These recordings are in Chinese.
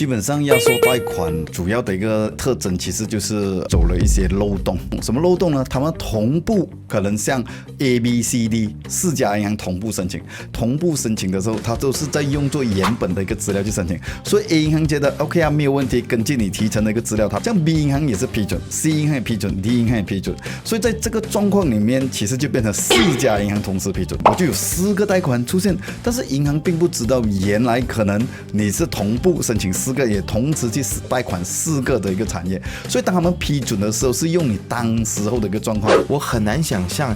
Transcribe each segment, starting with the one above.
基本上压缩贷款主要的一个特征，其实就是走了一些漏洞。什么漏洞呢？他们同步可能像 A、B、C、D 4家银行同步申请，同步申请的时候，他都是在用作原本的一个资料去申请。所以 A 银行觉得 OK 啊，没有问题，根据你提成的一个资料，它这样 B 银行也是批准 ，C 银行也批准 ，D 银行也批准。所以在这个状况里面，其实就变成4家银行同时批准，我就有4个贷款出现，但是银行并不知道，原来可能你是同步申请4个，也同时去贷款4个的一个产业。所以当他们批准的时候，是用你当时候的一个状况。我很难想象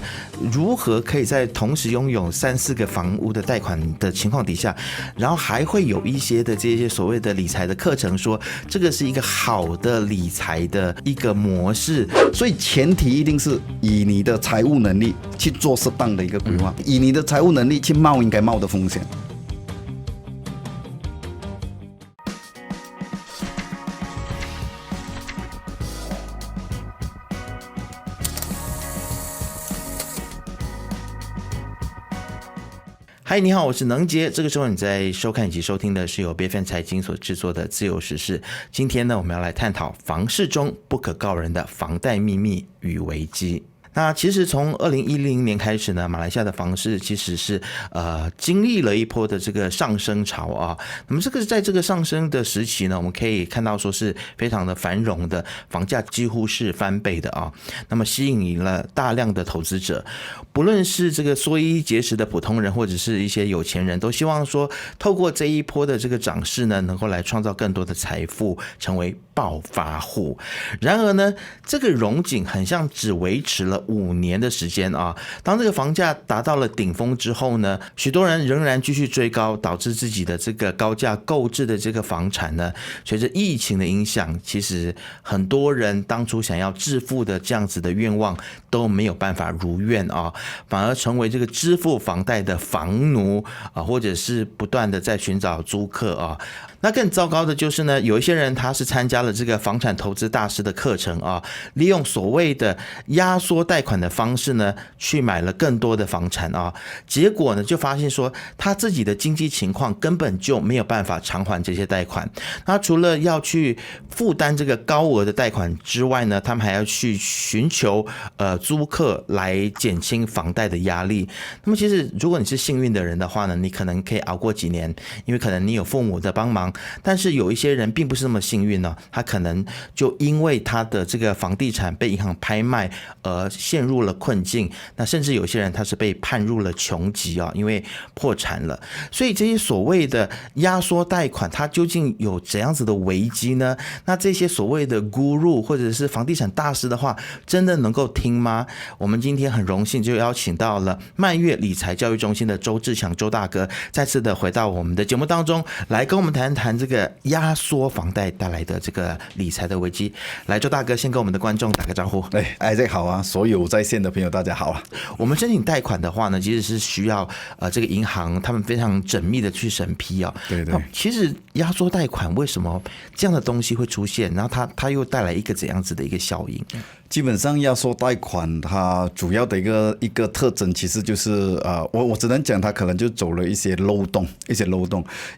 如何可以在同时拥有3、4个房屋的贷款的情况底下，然后还会有一些的这些所谓的理财的课程，说这个是一个好的理财的一个模式。所以前提一定是以你的财务能力去做适当的一个规划，以你的财务能力去冒应该冒的风险。嗨，你好，我是能杰。这个时候你在收看以及收听的是由 BFM 财经所制作的自由时事。今天呢，我们要来探讨房市中不可告人的房贷秘密与危机。那其实从2010年开始呢，马来西亚的房市其实是经历了一波的这个上升潮啊。那么这个在这个上升的时期呢，我们可以看到说是非常的繁荣的，房价几乎是翻倍的啊。那么吸引了大量的投资者，不论是这个缩衣节食的普通人，或者是一些有钱人，都希望说透过这一波的这个涨势呢，能够来创造更多的财富，成为暴发户。然而呢，这个荣景很像只维持了5年的时间啊。当这个房价达到了顶峰之后呢，许多人仍然继续追高，导致自己的这个高价购置的这个房产呢，随着疫情的影响，其实很多人当初想要致富的这样子的愿望都没有办法如愿啊，反而成为这个支付房贷的房奴啊，或者是不断的在寻找租客啊。那更糟糕的就是呢，有一些人他是参加了这个房产投资大师的课程啊，利用所谓的压缩贷款的方式呢，去买了更多的房产啊，结果呢就发现说他自己的经济情况根本就没有办法偿还这些贷款。那除了要去负担这个高额的贷款之外呢，他们还要去寻求租客来减轻房贷的压力。那么其实如果你是幸运的人的话呢，你可能可以熬过几年，因为可能你有父母的帮忙。但是有一些人并不是那么幸运呢，他可能就因为他的这个房地产被银行拍卖而陷入了困境。那甚至有些人他是被判入了穷籍啊，因为破产了。所以这些所谓的压缩贷款，它究竟有怎样子的危机呢？那这些所谓的 guru 或者是房地产大师的话，真的能够听吗？我们今天很荣幸就邀请到了曼悦理财教育中心的周志强周大哥，再次的回到我们的节目当中，来跟我们谈谈这个压缩房贷带来的这个理财的危机。来，周大哥先跟我们的观众打个招呼。Isaac 好啊，所有在线的朋友大家好啊。我们申请贷款的话呢，其实是需要这个银行他们非常缜密的去审批啊。对。其实压缩贷款为什么这样的东西会出现？然后它又带来一个怎样子的一个效应？基本上压缩贷款它主要的一个特征，其实就是我只能讲它可能就走了一些漏洞。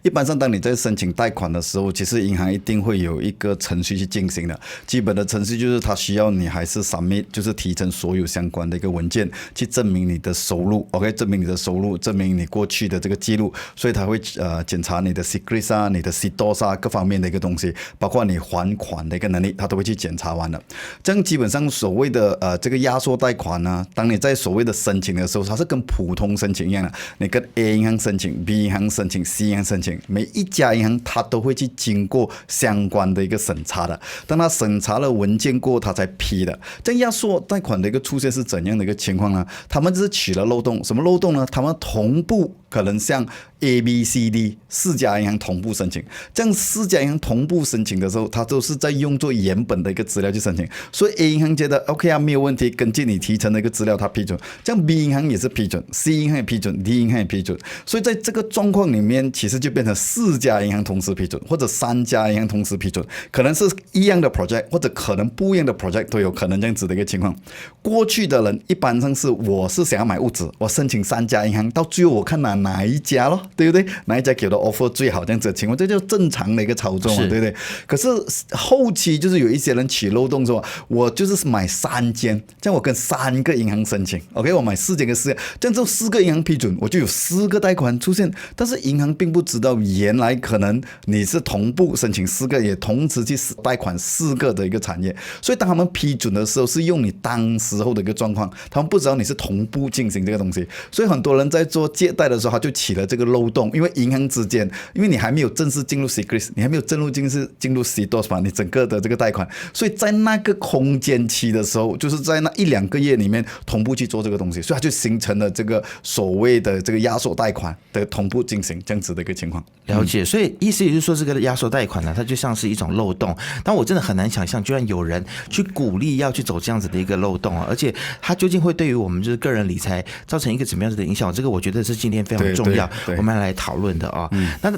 一般上当你在申请贷款的时候，其实银行一定会有一个程序去进行的。基本的程序就是它需要你还是 submit， 就是提成所有相关的一个文件，去证明你的收入 ，OK， 证明你的收入，证明你过去的这个记录，所以它会检查你的 secret 啊、你的 CDOS 啊各方面的一个东西，包括你还款的一个能力，它都会去检查完了。这样基本上所谓的这个压缩贷款呢，当你在所谓的申请的时候，它是跟普通申请一样的，你跟 A 银行申请、B 银行申请、C 银行申请，每一家银行它都会去经过相关的一个审查的。当它审查了文件过后，它才批的。这样压缩贷款的一个出现是怎样的一个情况呢？他们就是取了漏洞，什么漏洞呢？他们同步可能像 A、B、C、D 4家银行同步申请，这样4家银行同步申请的时候，它都是在用作原本的一个资料去申请。所以 A 银行觉得 OK 啊，没有问题，根据你提成的一个资料，它批准。这样 B 银行也是批准 ，C 银行也批准 ，D 银行也批准。所以在这个状况里面，其实就变成4家银行同时批准，或者3家银行同时批准，可能是一样的 project， 或者可能不一样的 project 都有可能这样子的一个情况。过去的人一般上是我是想要买屋子，我申请3家银行，到最后我看哪哪一家咯，对不对？哪一家给的 offer 最好这样子的情况，这就正常的一个操作嘛，对不对？可是后期就是有一些人起漏洞说，我就是买3间，这样我跟3个银行申请 ，OK， 我买4间跟4间，这样之后4个银行批准，我就有4个贷款出现，但是银行并不知道原来可能你是同步申请4个，也同时去贷款4个的一个产业，所以当他们批准的时候是用你当时候的一个状况，他们不知道你是同步进行这个东西，所以很多人在做借贷的时候，他就起了这个漏洞，因为银行之间，因为你还没有正式进入 Secret， 你还没有进入 CDOS 嘛，你整个的这个贷款，所以在那个空间期的时候，就是在那1-2个月里面同步去做这个东西，所以它就形成了这个所谓的这个压缩贷款的同步进行这样子的一个情况。了解，所以意思也就是说，这个压缩贷款呢，它就像是一种漏洞，但我真的很难想象，居然有人去鼓励要去走这样子的一个漏洞啊，而且它究竟会对于我们就是个人理财造成一个怎么样子的影响？这个我觉得是今天非常重要，我们要来讨论的啊。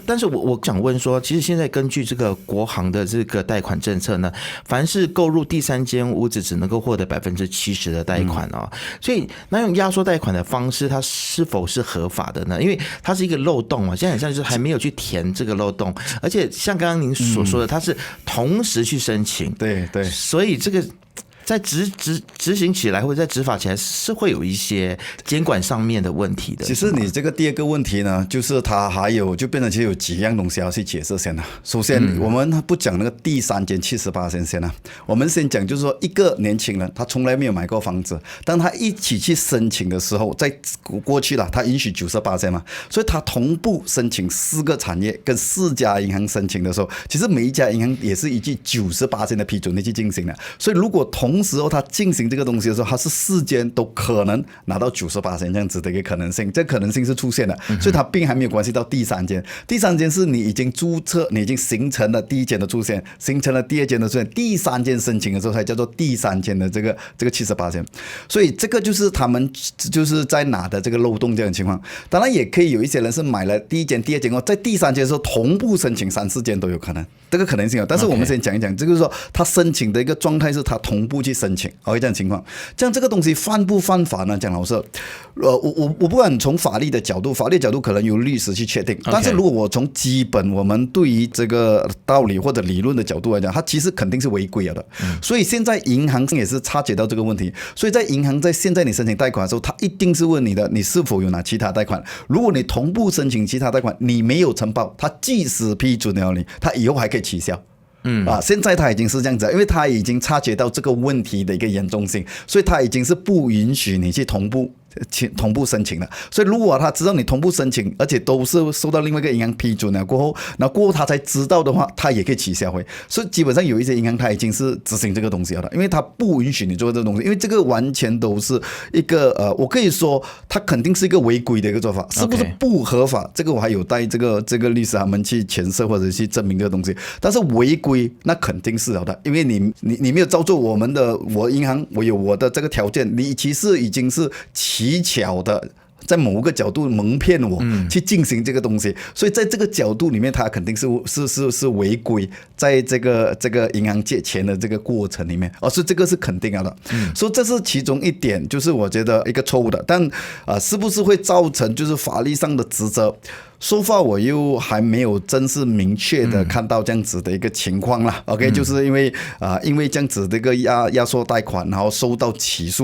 但是我想问说，其实现在根据这个国行的这个贷款政策呢，凡是购入第3间屋子，只能够获得70%的贷款啊。所以那用压缩贷款的方式，它是否是合法的呢？因为它是一个漏洞嘛，现在很像是还没有去填这个漏洞，而且像刚刚您所说的，它是同时去申请，对，所以这个在执行起来或者在执法起来是会有一些监管上面的问题的。其实你这个第2个问题呢，就是它还有就变成其实有几样东西要去解释先了。首先，我们不讲那个第3间70%先了，我们先讲就是说一个年轻人他从来没有买过房子，当他一起去申请的时候，在过去了他允许90%嘛，所以他同步申请4个产业跟4家银行申请的时候，其实每一家银行也是依据90%的批准力去进行的。所以如果同时候他进行这个东西的时候，他是4间都可能拿到90%这样子的一个可能性，这可能性是出现的，所以他并还没有关系到第3间。第3间是你已经注册，你已经形成了第1间的出现，形成了第2间的出现，第3间申请的时候才叫做第3间的这个70%。所以这个就是他们就是在拿的这个漏洞这样的情况。当然也可以有一些人是买了第1间、第2间后，在第3间的时候同步申请3、4间都有可能，这个可能性有。但是我们先讲一讲，这个是说他申请的一个状态是他同步去申请，这样的情况，这样这个东西犯不犯法呢？讲老实，我不管从法律的角度可能由律师去确定，但是如果我从基本我们对于这个道理或者理论的角度来讲，它其实肯定是违规了的。所以现在银行也是察觉到这个问题，所以在银行在现在你申请贷款的时候，他一定是问你的，你是否有拿其他贷款？如果你同步申请其他贷款，你没有承包，他即使批准了你，他以后还可以取消。现在他已经是这样子，因为他已经察觉到这个问题的一个严重性，所以他已经是不允许你去同步申请了。所以如果他知道你同步申请，而且都是受到另外一个银行批准了过后他才知道的话，他也可以取消回。所以基本上有一些银行他已经是执行这个东西了，因为他不允许你做这个东西，因为这个完全都是一个我可以说他肯定是一个违规的一个做法，是不是不合法？这个我还有待这个律师他们去诠释或者去证明这个东西。但是违规那肯定是有的，因为你没有照做我银行我有我的这个条件，你其实已经是奇巧的在某个角度蒙骗我去进行这个东西，所以在这个角度里面，他肯定是违规，在这个银行借钱的这个过程里面，所以这个是肯定的。所以这是其中一点，就是我觉得一个错误的，但是不是会造成就是法律上的职责？So far 我又还没有真是明确的看到这样子的一个情况啦。OK， 就是因为这样子的一个压缩贷款，然后受到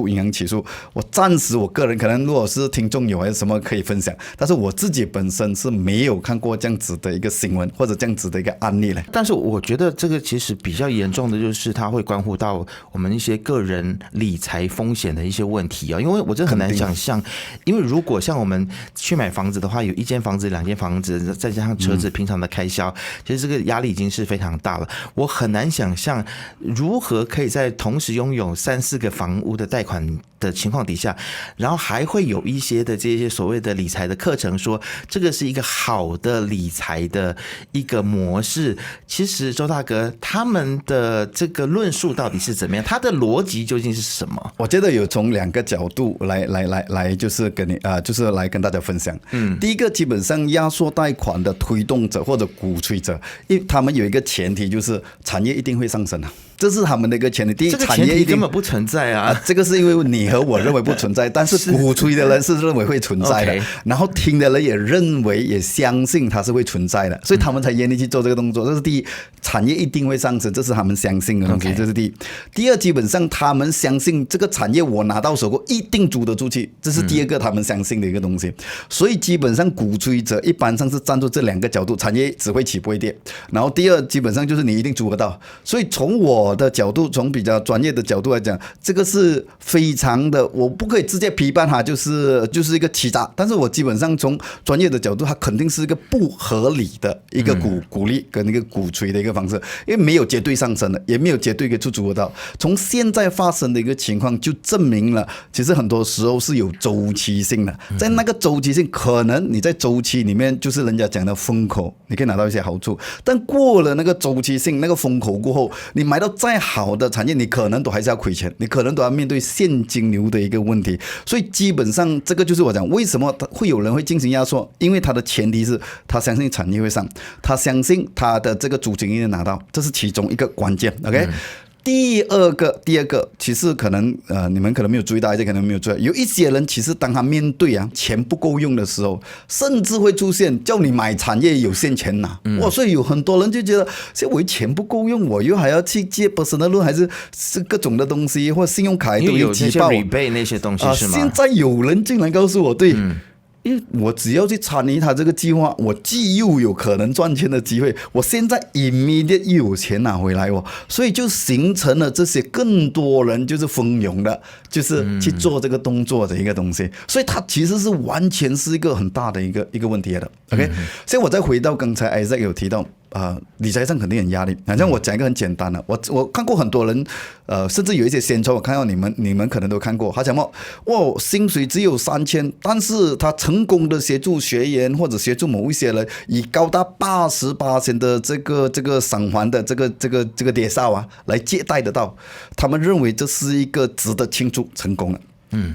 银行起诉，我暂时我个人可能如果是听众有还是什么可以分享，但是我自己本身是没有看过这样子的一个新闻或者这样子的一个案例嘞。但是我觉得这个其实比较严重的就是它会关乎到我们一些个人理财风险的一些问题啊，因为我真的很难想象，因为如果像我们去买房子的话，有1间房子、2间房子，再加上车子平常的开销，其实这个压力已经是非常大了。我很难想象如何可以在同时拥有3、4个房屋的贷款的情况底下，然后还会有一些的这些所谓的理财的课程说这个是一个好的理财的一个模式。其实周大哥他们的这个论述到底是怎么样，他的逻辑究竟是什么？我觉得有从2个角度来就是跟你就是来跟大家分享。第一个基本上压缩贷款的推动者或者鼓吹者，他们有一个前提就是产业一定会上升啊。这是他们的一个前提。第一，这个前提产业一定根本不存在啊。这个是因为你和我认为不存在，但是鼓吹的人是认为会存在的， OK 然后听的人也认为也相信它是会存在的，所以他们才愿意去做这个动作。这是第一，产业一定会上升，这是他们相信的东西， OK 这是第一。第二，基本上他们相信这个产业我拿到手过一定租得出去，这是第二个他们相信的一个东西。所以基本上鼓吹者一般上是站住这两个角度，产业只会起不会跌。然后第二，基本上就是你一定租得到。所以从我的角度，从比较专业的角度来讲，这个是非常的，我不可以直接批判它就是一个欺诈，但是我基本上从专业的角度，它肯定是一个不合理的一个鼓励跟一个鼓吹的一个方式，因为没有绝对上升的，也没有绝对可以租得到。从现在发生的一个情况就证明了，其实很多时候是有周期性的，在那个周期性，可能你在周期里面就是人家讲的风口，你可以拿到一些好处，但过了那个周期性那个风口过后，你买到再好的产业，你可能都还是要亏钱，你可能都要面对现金流的一个问题。所以基本上这个就是我讲为什么会有人会进行压缩，因为他的前提是他相信产业会上，他相信他的这个租金一定拿到，这是其中一个关键。 OK，第二个，其实可能你们可能没有注意到，可能没有注意到，有一些人其实当他面对钱不够用的时候，甚至会出现叫你买产业有限钱拿。哇，所以有很多人就觉得，现在我钱不够用，我又还要去借 personal loan， 还是各种的东西，或信用卡都有那些 rebate 那些东西是吗？现在有人竟然告诉我，对。因为我只要去参与他这个计划，我既又有可能赚钱的机会，我现在 immediate 又有钱拿回来所以就形成了这些更多人就是蜂拥的，就是去做这个动作的一个东西，所以它其实是完全是一个很大的一个问题的。OK，所以我再回到刚才 Isaac 有提到。理财上肯定很压力。好像我讲一个很简单的，我看过很多人，甚至有一些先抽，我看到你们可能都看过，他讲哇，薪水只有3000，但是他成功的协助学员或者协助某一些人，以高达88%的这个偿还的这个跌少来借贷得到，他们认为这是一个值得庆祝成功了。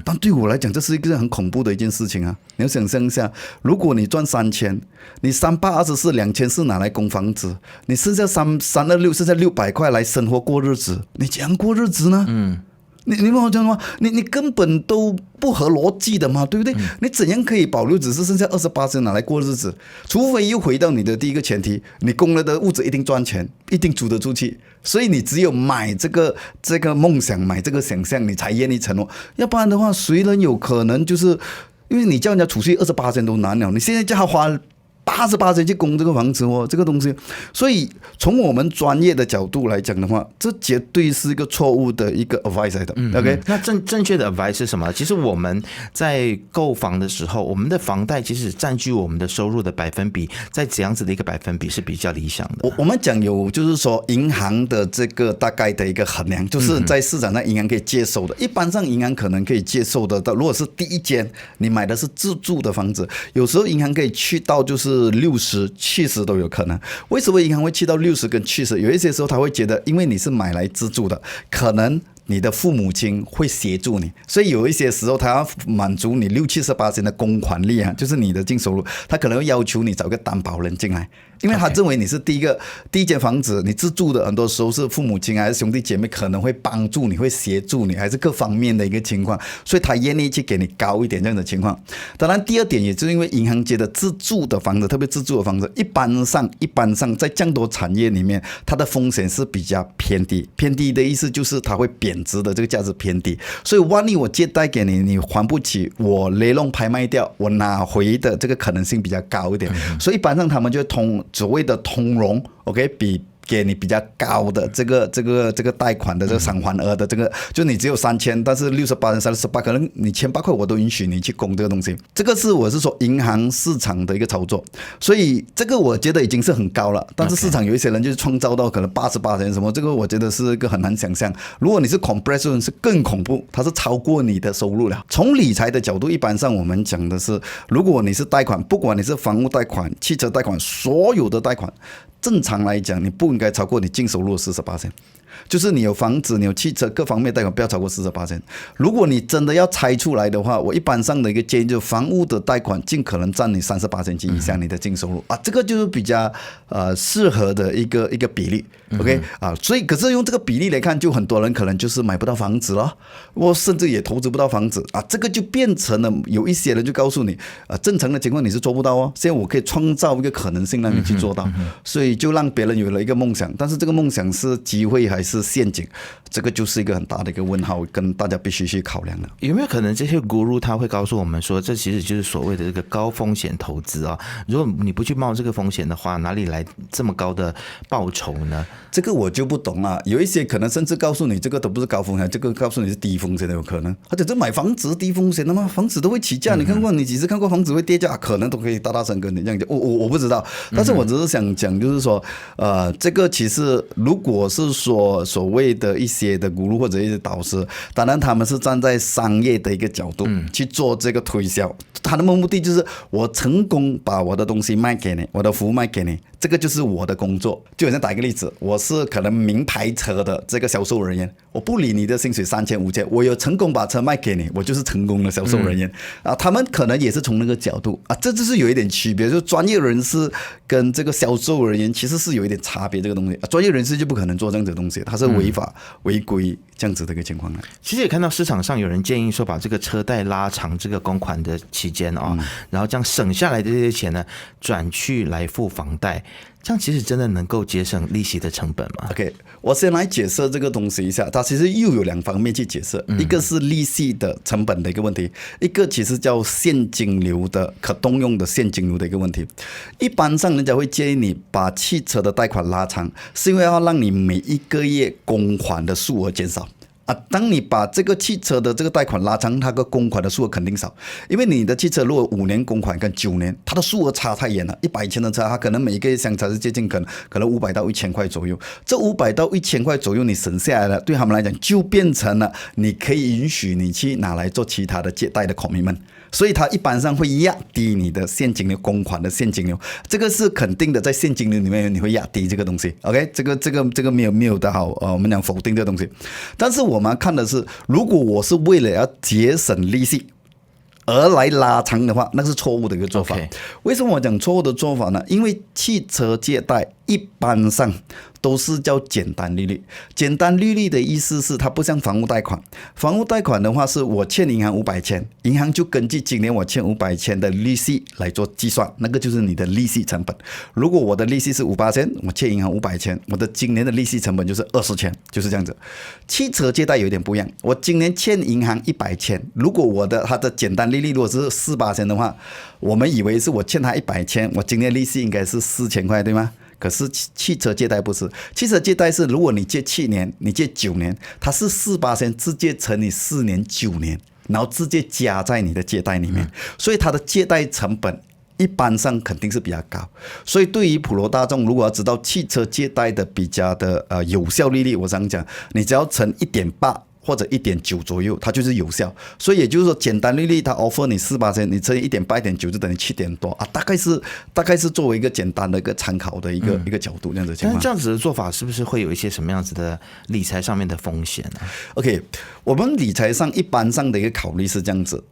但对我来讲，这是一个很恐怖的一件事情啊！你要想象一下，如果你赚3000，你38242000是拿来供房子，你剩下326，剩下600块来生活过日子，你怎样过日子呢？你懂我讲吗？你根本都不合逻辑的嘛，对不对？你怎样可以保留只是剩下28%拿来过日子？除非又回到你的第一个前提，你供了的物质一定赚钱，一定租得出去，所以你只有买这个梦想，买这个想象，你才愿意承诺。要不然的话，谁人有可能就是因为你叫人家储蓄28%都难了，你现在叫他花88%去供这个房子这个东西，所以从我们专业的角度来讲的话，这绝对是一个错误的一个 advice 来的。OK， 那正确的 advice 是什么？其实我们在购房的时候，我们的房贷其实占据我们的收入的百分比，在怎样子的一个百分比是比较理想的？我们讲有就是说银行的这个大概的一个衡量，就是在市场上银行可以接受的，一般上银行可能可以接受的。如果是第一间你买的是自住的房子，有时候银行可以去到就是60、70都有可能。为什么银行会去到60跟70？有一些时候他会觉得，因为你是买来自住的，可能你的父母亲会协助你，所以有一些时候他要满足你60-70%的公款力就是你的净收入，他可能会要求你找个担保人进来，因为他认为你是第一间房子，你自住的，很多时候是父母亲还是兄弟姐妹可能会帮助你，会协助你，还是各方面的一个情况，所以他愿意去给你高一点这样的情况。当然，第二点也就是因为银行觉得自住的房子，特别自住的房子，一般上在这样多产业里面，它的风险是比较偏低。偏低的意思就是它会贬值的这个价值偏低，所以万一我借贷给你，你还不起，我雷龙拍卖掉，我拿回的这个可能性比较高一点。所以一般上他们就所谓的通融 ，OK， 给你比较高的这个贷款的这个偿还额的这个，就你只有3000，但是68、38，可能你1800块我都允许你去供这个东西。这个我是说银行市场的一个操作，所以这个我觉得已经是很高了。但是市场有一些人就是创造到可能88%什么，这个我觉得是一个很难想象。如果你是 compression 是更恐怖，它是超过你的收入了。从理财的角度，一般上我们讲的是，如果你是贷款，不管你是房屋贷款、汽车贷款，所有的贷款。正常来讲，你不应该超过你净收入的40%。就是你有房子、你有汽车各方面贷款不要超过40%。如果你真的要拆出来的话，我一般上的一个建议就是房屋的贷款尽可能占你30%及以下你的净收入啊，这个就是比较适合的一个比例。OK 啊，所以可是用这个比例来看，就很多人可能就是买不到房子了，我甚至也投资不到房子啊，这个就变成了有一些人就告诉你正常的情况你是做不到哦，现在我可以创造一个可能性让你去做到，所以就让别人有了一个梦想，但是这个梦想是机会还是陷阱，这个就是一个很大的一个问号，跟大家必须去考量的。有没有可能这些 guru 他会告诉我们说，这其实就是所谓的这个高风险投资啊？如果你不去冒这个风险的话，哪里来这么高的报酬呢？这个我就不懂了，有一些可能甚至告诉你这个都不是高风险，这个告诉你是低风险的有可能。而且这买房子低风险的吗？房子都会起价，你看过你几次看过房子会跌价？可能都可以大声跟你这样讲，我不知道，但是我只是想讲，就是说，这个其实如果是说所谓的一些的guru或者一些导师，当然他们是站在商业的一个角度去做这个推销，他的目的就是我成功把我的东西卖给你，我的服务卖给你，这个就是我的工作。就好像打一个例子，我是可能名牌车的这个销售人员，我不理你的薪水3000、5000，我有成功把车卖给你，我就是成功的销售人员啊。他们可能也是从那个角度啊，这就是有一点区别，就是专业人士跟这个销售人员其实是有一点差别。这个东西，专业人士就不可能做这样子的东西，他是违法违规这样子的一个情况。其实也看到市场上有人建议说，把这个车贷拉长这个公款的期间啊，然后这样省下来的这些钱呢，转去来付房贷。这样其实真的能够节省利息的成本吗 ？OK， 我先来解释这个东西一下，它其实又有2方面去解释，一个是利息的成本的一个问题，一个其实叫现金流的可动用的现金流的一个问题。一般上人家会建议你把汽车的贷款拉长，是因为要让你每一个月供款的数额减少。当你把这个汽车的这个贷款拉长，它的供款的数额肯定少，因为你的汽车如果5年供款跟9年，它的数额差太远了。100千的车，它可能每一个月相差是接近可能500到1000块左右。这500到1000块左右你省下来了，对他们来讲就变成了你可以允许你去拿来做其他的借贷的 commitment。所以它一般上会压低你的现金流供款的现金流，这个是肯定的，在现金流里面你会压低这个东西。OK， 这个没有的好，我们讲否定这个东西。但是我们看的是，如果我是为了要节省利息而来拉长的话，那是错误的一个做法。为什么我讲错误的做法呢？因为汽车借贷一般上都是叫简单利率。简单利率的意思是它不像房屋贷款，房屋贷款的话是我欠银行500千，银行就根据今年我欠500千的利息来做计算，那个就是你的利息成本。如果我的利息是5%千，我欠银行500千，我的今年的利息成本就是20千，就是这样子。汽车借贷有点不一样，我今年欠银行100千，如果它的简单利率如果是4%的话，我们以为是我欠他100千，我今年利息应该是4000块，对吗？可是汽车借贷不是，汽车借贷是如果你借7年，你借9年，它是4%直接乘以4年9年，然后直接加在你的借贷里面，所以它的借贷成本一般上肯定是比较高。所以对于普罗大众，如果要知道汽车借贷的比较的有效利率，我想讲，你只要乘1.8。或者1.9左右，它就是有效。所以也就是说，简单利率它 offer 你4%，你乘以1.8、1.9就等于7点多啊，大概是作为一个简单的一个参考的一个角度这样子的情况。但这样子的做法是不是会有一些什么样子的理财上面的风险呢 ？OK， 我们理财上一般上的一个考虑是这样子。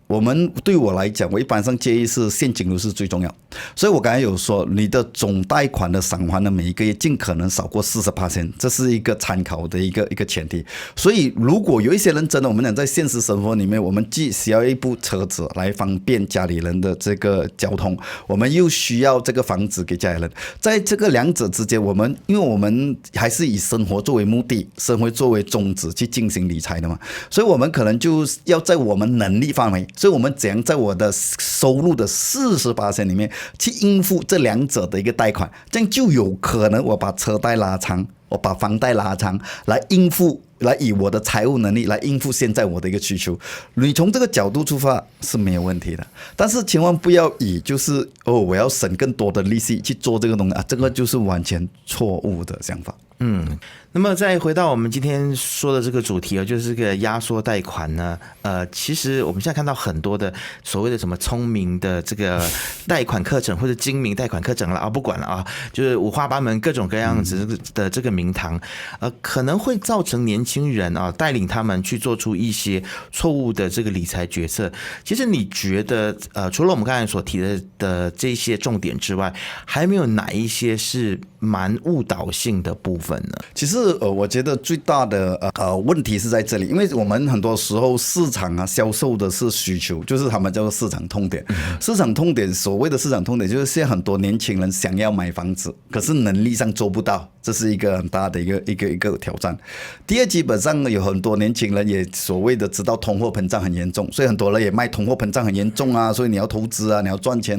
对我来讲，我一般上建议是现金流是最重要。所以我刚才有说，你的总贷款的偿还的每一个月尽可能少过40%，这是一个参考的一个前提。所以如果有一些人真的，我们讲在现实生活里面，我们既需要一部车子来方便家里人的这个交通，我们又需要这个房子给家里人，在这个两者之间，因为我们还是以生活作为目的，生活作为宗旨去进行理财的嘛，所以我们可能就要在我们能力范围，所以我们怎样在我的收入的40% 里面去应付这两者的一个贷款，这样就有可能我把车贷拉长，我把房贷拉长，来以我的财务能力来应付现在我的一个需求。你从这个角度出发是没有问题的，但是千万不要以就是我要省更多的利息去做这个东西啊，这个就是完全错误的想法。那么再回到我们今天说的这个主题就是这个压缩贷款呢，其实我们现在看到很多的所谓的什么聪明的这个贷款课程或者精明贷款课程了不管了啊，就是五花八门各种各样子的这个名堂，可能会造成年轻人带领他们去做出一些错误的这个理财决策。其实你觉得除了我们刚才所提的这些重点之外，还没有哪一些是蛮误导性的部分呢？其实我觉得最大的问题是在这里，因为我们很多时候市场销售的是需求，就是他们叫做市场痛点。市场痛点，所谓的市场痛点，就是现在很多年轻人想要买房子，可是能力上做不到，这是一个很大的一个挑战。第二，基本上有很多年轻人也所谓的知道通货膨胀很严重，所以很多人也卖通货膨胀很严重所以你要投资你要赚钱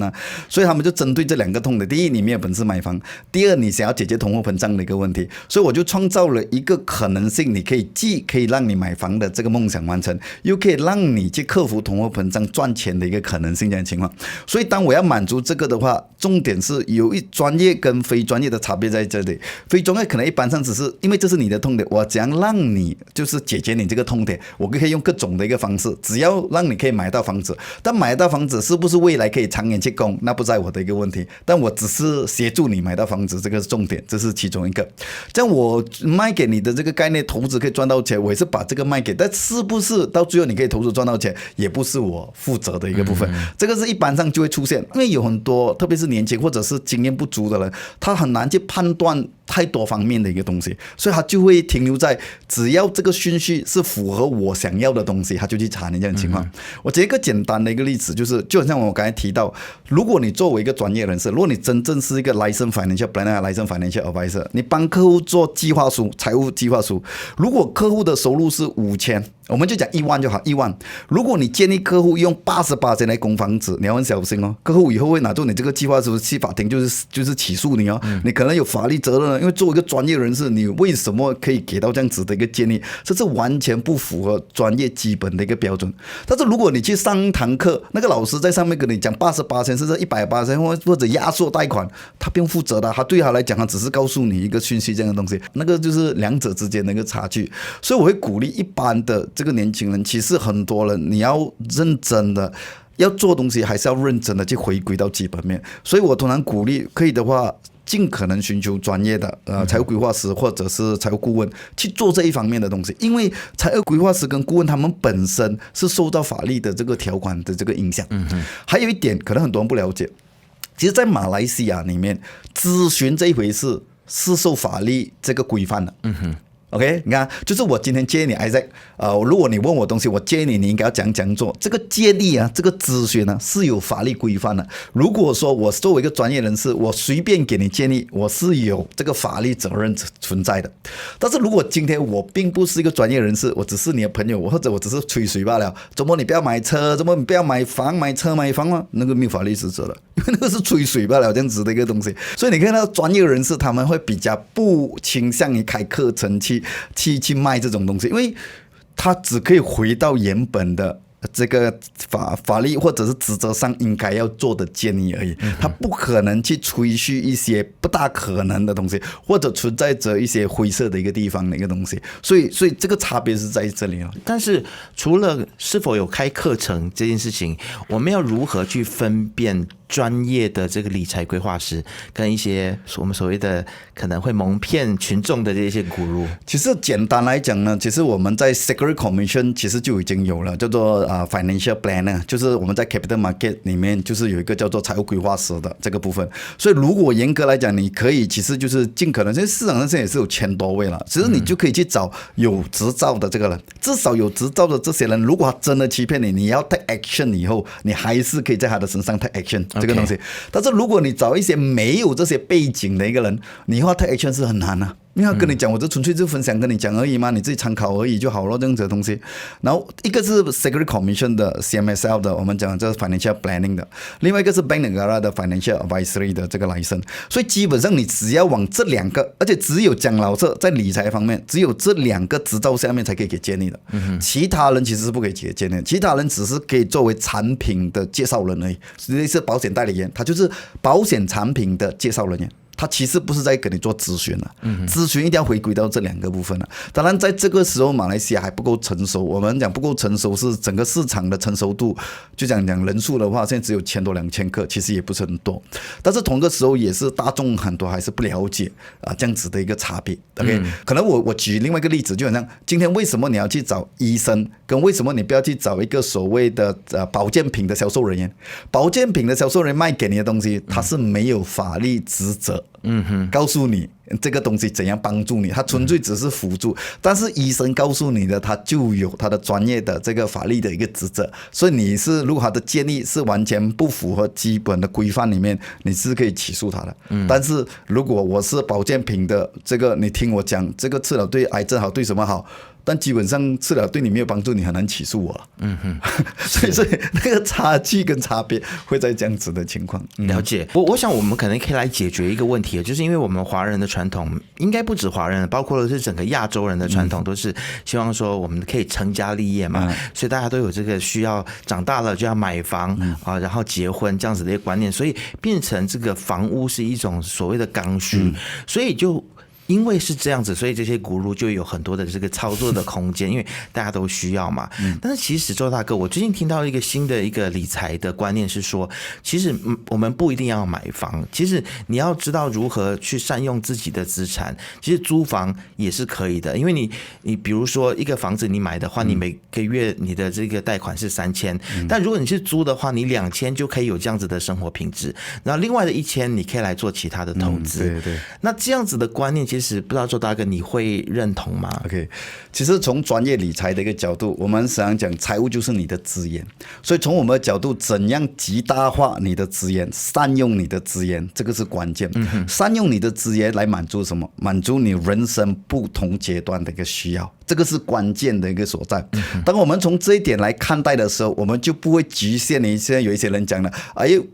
所以他们就针对这两个痛点。第一，你没有本事买房；第二，你想要解决通货膨胀的一个问题，所以我就创造了一个可能性，你既可以让你买房的这个梦想完成，又可以让你去克服通货膨胀赚钱的一个可能性这样的情况。所以当我要满足这个的话，重点是有专业跟非专业的差别在这里。非专业可能一般上只是因为这是你的痛点，我怎样让你就是解决你这个痛点，我可以用各种的一个方式，只要让你可以买到房子。但买到房子是不是未来可以长远去供，那不在我的一个问题，但我只是协助你买到房子，这个是重点，这是其中一个。这样我卖给你的这个概念投资可以赚到钱，我也是把这个卖给，但是不是到最后你可以投资赚到钱，也不是我负责的一个部分。这个是一般上就会出现，因为有很多特别是年轻或者是经验不足的人，他很难去判断太多方面的一个东西，所以他就会停留在只要这个顺序是符合我想要的东西，他就去查你这样的情况。我举一个简单的一个例子，就好像我刚才提到，如果你作为一个专业人士，如果你真正是一个 licensed financial planner、licensed financial advisor， 你帮客户做计划书、财务计划书，如果客户的收入是5000，我们就讲1万就好，1万。如果你建议客户用88%来供房子，你要很小心客户以后会拿住你这个计划书去法庭，就是起诉你你可能有法律责任因为作为一个专业人士，你为什么可以给到这样子的一个建议？这是完全不符合专业基本的一个标准。但是如果你去上一堂课，那个老师在上面跟你讲88%甚至100%或者压缩贷款，他不用负责的，他对他来讲，他只是告诉你一个讯息这样的东西，那个就是两者之间的一个差距。所以我会鼓励一般的这个年轻人，其实很多人你要认真的要做东西，还是要认真的去回归到基本面。所以我通常鼓励可以的话，尽可能寻求专业的财务规划师或者是财务顾问去做这一方面的东西，因为财务规划师跟顾问他们本身是受到法律的这个条款的这个影响。还有一点可能很多人不了解，其实在马来西亚里面，咨询这一回事是受法律这个规范的。OK， 你看，就是我今天建议你 Isaac， 如果你问我东西，我建议你应该要怎样做。这个建议这个咨询是有法律规范的。如果说我作为一个专业人士，我随便给你建议，我是有这个法律责任存在的。但是如果今天我并不是一个专业人士，我只是你的朋友，或者我只是吹水罢了，怎么你不要买车，怎么你不要买房，买车买房吗？那个没有法律职责了，因为那个是吹水罢了这样子的一个东西。所以你看到专业人士他们会比较不倾向于开课程去卖这种东西，因为他只可以回到原本的这个法律或者是职责上应该要做的建议而已，他不可能去吹嘘一些不大可能的东西，或者存在着一些灰色的一个地方的一个东西，所以这个差别是在这里了。但是除了是否有开课程这件事情，我们要如何去分辨专业的这个理财规划师跟一些我们所谓的可能会蒙骗群众的这些guru？其实简单来讲呢，其实我们在 Securities Commission 其实就已经有了叫做financial planner， 就是我们在 capital market 里面就是有一个叫做财务规划师的这个部分。所以如果严格来讲，你可以其实就是尽可能，现在市场上现在也是有1000多位了，其实你就可以去找有执照的这个人，至少有执照的这些人，如果他真的欺骗你，你要 take action 以后，你还是可以在他的身上 take action。这个东西，但是如果你找一些没有这些背景的一个人，你要 take action 是很难的。因为他跟你讲，我就纯粹就分享跟你讲而已嘛，你自己参考而已就好了，这样子的东西。然后一个是 Securities Commission 的 CMSL 的，我们讲这是 Financial Planning 的，另外一个是 Bank Negara 的 Financial Advisory 的这个 license。所以基本上你只要往这两个，而且只有讲老实在理财方面，只有这两个执照下面才可以给建议的，其他人其实是不可以给建议，其他人只是可以作为产品的介绍人而已，类似保险代理人，他就是保险产品的介绍人员。他其实不是在跟你做咨询了，咨询一定要回归到这2个部分了。当然，在这个时候，马来西亚还不够成熟。我们讲不够成熟，是整个市场的成熟度，就讲人数的话，现在只有1000多2000个，其实也不是很多。但是同一个时候，也是大众很多还是不了解这样子的一个差别。OK，可能我举另外一个例子，就好像今天为什么你要去找医生，跟为什么你不要去找一个所谓的保健品的销售人员？保健品的销售人员卖给你的东西，他是没有法律职责，告诉你这个东西怎样帮助你，他纯粹只是辅助。但是医生告诉你的，他就有他的专业的这个法律的一个职责，所以你是如果他的建议是完全不符合基本的规范里面，你是可以起诉他的。但是如果我是保健品的这个，你听我讲这个治疗对癌症好，对什么好？但基本上治疗对你没有帮助，你很难起诉我了。所以那个差距跟差别会在这样子的情况。了解。我想我们可能可以来解决一个问题，就是因为我们华人的传统，应该不止华人，包括了是整个亚洲人的传统，都是希望说我们可以成家立业嘛，所以大家都有这个需要，长大了就要买房然后结婚这样子的一个观念，所以变成这个房屋是一种所谓的刚需，所以就。因为是这样子，所以这些guru就有很多的这个操作的空间，因为大家都需要嘛。但是其实周大哥，我最近听到一个新的一个理财的观念是说，其实我们不一定要买房，其实你要知道如何去善用自己的资产。其实租房也是可以的，因为你比如说一个房子你买的话，你每个月你的这个贷款是3000，但如果你是租的话，你2000就可以有这样子的生活品质，然后另外的1000你可以来做其他的投资。对。那这样子的观念，其实不知道周大哥你会认同吗 ？OK， 其实从专业理财的一个角度，我们实际上讲财务就是你的资源，所以从我们的角度，怎样极大化你的资源，善用你的资源，这个是关键。善用你的资源来满足什么？满足你人生不同阶段的一个需要。这个是关键的一个所在。当我们从这一点来看待的时候，我们就不会局限于现在有一些人讲的，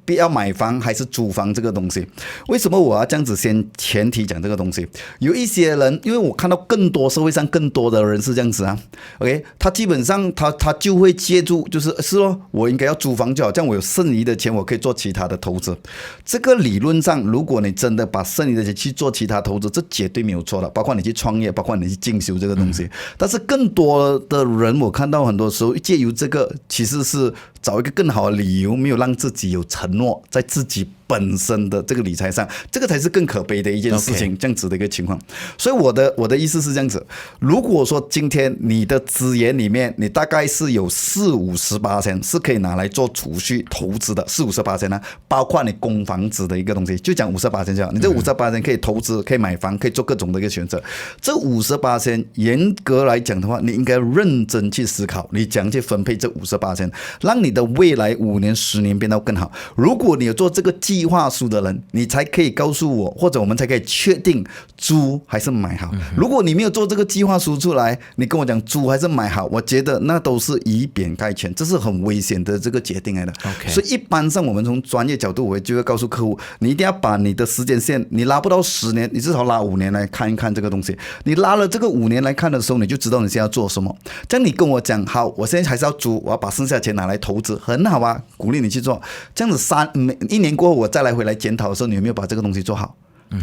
必要买房还是租房这个东西。为什么我要这样子先前提讲这个东西？有一些人，因为我看到社会上更多的人是这样子啊 ，OK， 他基本上他就会借助，是说我应该要租房就好，这样我有剩余的钱，我可以做其他的投资。这个理论上，如果你真的把剩余的钱去做其他投资，这绝对没有错的，包括你去创业，包括你去进修这个东西。但是更多的人，我看到很多时候借由这个，其实是找一个更好的理由，没有让自己有承诺在自己本身的这个理财上，这个才是更可悲的一件事情，这样子的一个情况。所以我的意思是这样子：如果说今天你的资源里面，你大概是有40-50%是可以拿来做储蓄投资的，40-50%呢，包括你供房子的一个东西，就讲50%就好。你这50%可以投资，可以买房，可以做各种的一个选择。这50%严格来讲的话，你应该认真去思考，你怎样去分配这50%，让你的未来5年、10年变得更好。如果你有做这个计划书的人，你才可以告诉我，或者我们才可以确定租还是买好。如果你没有做这个计划书出来，你跟我讲租还是买好，我觉得那都是以偏概全，这是很危险的这个决定来的。所以一般上我们从专业角度，我就会告诉客户，你一定要把你的时间线，你拉不到10年，你至少拉5年来看一看这个东西。你拉了这个5年来看的时候，你就知道你现在要做什么。这样你跟我讲，好，我现在还是要租，我要把剩下的钱拿来投资，很好啊，鼓励你去做。这样子1年过后，我再来回来检讨的时候，你有没有把这个东西做好？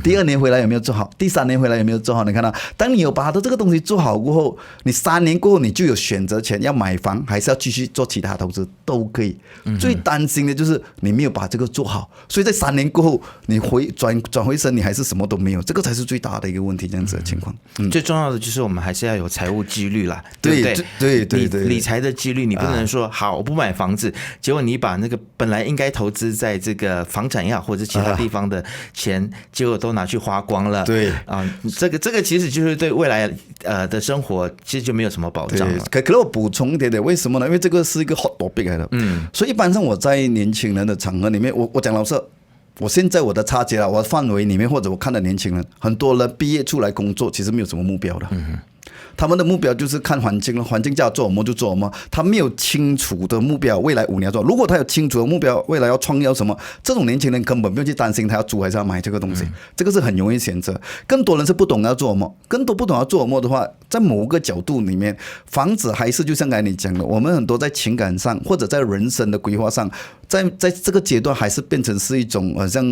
第2年回来有没有做好？第3年回来有没有做好？你看到，当你有把它的这个东西做好过后，你3年过后你就有选择权，要买房还是要继续做其他投资都可以。最担心的就是你没有把这个做好，所以在3年过后你转回身，你还是什么都没有，这个才是最大的一个问题。这样子的情况，最重要的就是我们还是要有财务纪律啦，对不对？对，理财的纪律，你不能说好我不买房子，结果你把那个本来应该投资在这个房产也好或者其他地方的钱，结果都拿去花光了。对啊，这个其实就是对未来的生活其实就没有什么保障了。可我补充一点点，为什么呢？因为这个是一个 hot topic 来的。所以一般上我在年轻人的场合里面，我讲老实，我现在我的差距我的范围里面，或者我看的年轻人，很多人毕业出来工作，其实没有什么目标的。他们的目标就是看环境了，环境叫他做什么就做什么，他没有清楚的目标，未来5年要做。如果他有清楚的目标，未来要创业什么，这种年轻人根本不用去担心他要租还是要买这个东西，这个是很容易选择。更多人是不懂要做什么，更多不懂要做什么的话，在某个角度里面，房子还是就像刚才你讲的，我们很多在情感上或者在人生的规划上，在这个阶段还是变成是一种像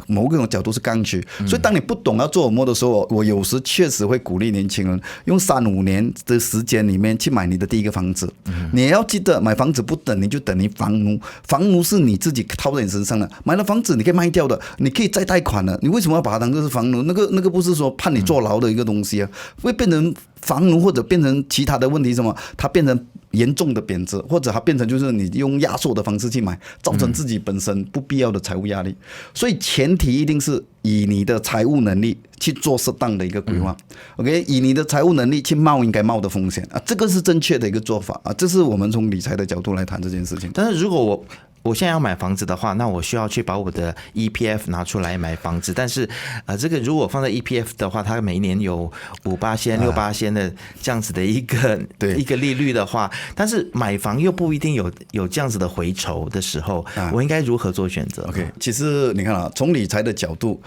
某个角度是刚需。所以当你不懂要做什么的时候，我有时确实会鼓励年轻人用3-5年的时间里面去买你的第一个房子。你也要记得，买房子不等你就等于房奴，房奴是你自己套在你身上的。买了房子你可以卖掉的，你可以再贷款的，你为什么要把它当作是房奴？那个不是说判你坐牢的一个东西啊，会变成房奴或者变成其他的问题，什么？它变成严重的贬值，或者它变成就是你用压缩的方式去买，造成自己本身不必要的财务压力。所以前提一定是以你的财务能力去做适当的一个规划，OK， 以你的财务能力去冒应该冒的风险啊，这个是正确的一个做法啊，这是我们从理财的角度来谈这件事情。但是如果我现在要买房子的话，那我需要去把我的 EPF 拿出来买房子。但是这个如果放在 EPF 的话，它每一年有5%、6%的这样子的一个利率的话，但是买房又不一定有这样子的回酬的时候，我应该如何做选择 ？OK， 其实你看啊，从理财的角度，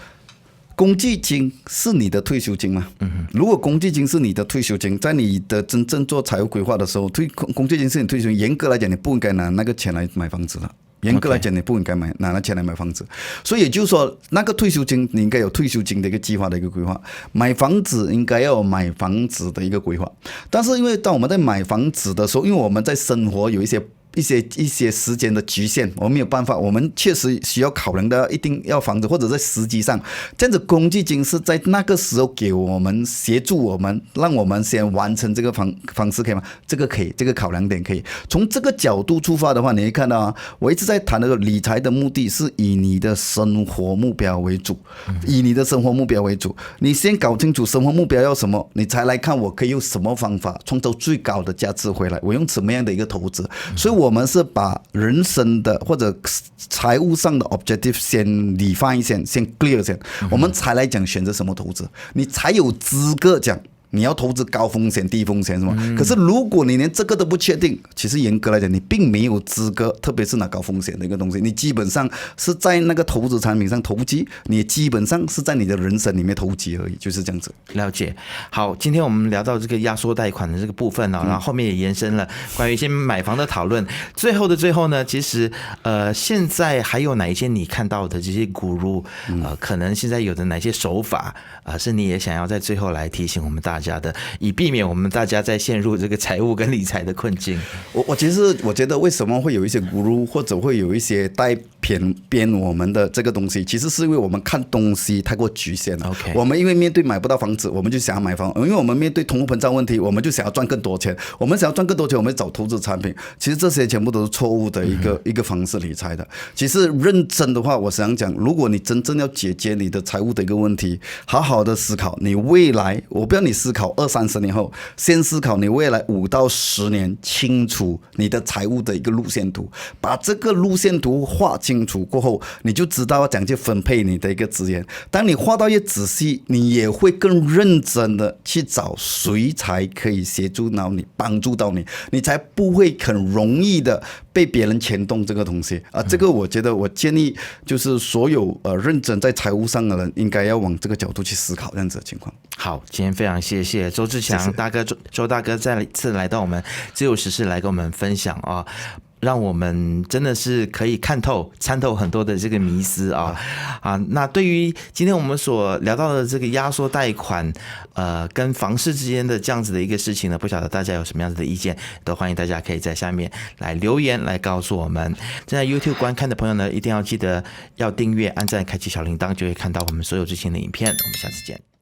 公积金是你的退休金吗？如果公积金是你的退休金，在你的真正做财务规划的时候，公积金是你退休金，严格来讲，你不应该拿那个钱来买房子了。严格来讲，你不应该拿那钱来买房子，所以也就是说，那个退休金你应该有退休金的一个计划的一个规划，买房子应该要有买房子的一个规划。但是因为当我们在买房子的时候，因为我们在生活有一些时间的局限，我们没有办法，我们确实需要考量的一定要房子，或者在时机上，这样子公积金是在那个时候给我们协助我们，让我们先完成这个方式，可以吗？这个可以，这个考量点可以。从这个角度出发的话，你会看到啊，我一直在谈的理财的目的是以你的生活目标为主，以你的生活目标为主。你先搞清楚生活目标要什么，你才来看我可以用什么方法创造最高的价值回来，我用什么样的一个投资。所以我们是把人生的或者财务上的 objective 先define先 clear 先，我们才来讲选择什么投资，你才有资格讲你要投资高风险低风险什么。可是如果你连这个都不确定，其实严格来讲你并没有资格，特别是拿高风险的一个东西，你基本上是在那个投资产品上投机，你基本上是在你的人生里面投机而已，就是这样子。了解。好，今天我们聊到这个压缩贷款的这个部分，然后后面也延伸了关于一些买房的讨论。最后的最后呢，其实现在还有哪一些你看到的这些guru，可能现在有的哪些手法是你也想要在最后来提醒我们大家的，以避免我们大家再陷入这个财务跟理财的困境。其实我觉得为什么会有一些 guru 或者会有一些带偏我们的这个东西，其实是因为我们看东西太过局限了。Okay. 我们因为面对买不到房子，我们就想要买房；因为我们面对通货膨胀问题，我们就想要赚更多钱。我们想要赚更多钱，我们找投资产品。其实这些全部都是错误的一个方式理财的。其实认真的话，我想讲，如果你真正要解决你的财务的一个问题，好好的思考你未来，我不要你思考20-30年后，先思考你未来5到10年，清楚你的财务的一个路线图，把这个路线图画清楚过后，你就知道要怎样去分配你的一个资源。当你画到越仔细，你也会更认真的去找谁才可以协助到你，帮助到你，你才不会很容易的被别人牵动这个东西啊。这个我觉得我建议就是所有认真在财务上的人，应该要往这个角度去思考这样子的情况。好，今天非常谢谢周志强大哥，周大哥再一次来到我们自由时事来跟我们分享啊，让我们真的是可以参透很多的这个迷思啊。那对于今天我们所聊到的这个压缩贷款跟房市之间的这样子的一个事情呢，不晓得大家有什么样子的意见，都欢迎大家可以在下面来留言来告诉我们。正在 YouTube 观看的朋友呢，一定要记得要订阅、按赞、开启小铃铛，就会看到我们所有最新的影片。我们下次见。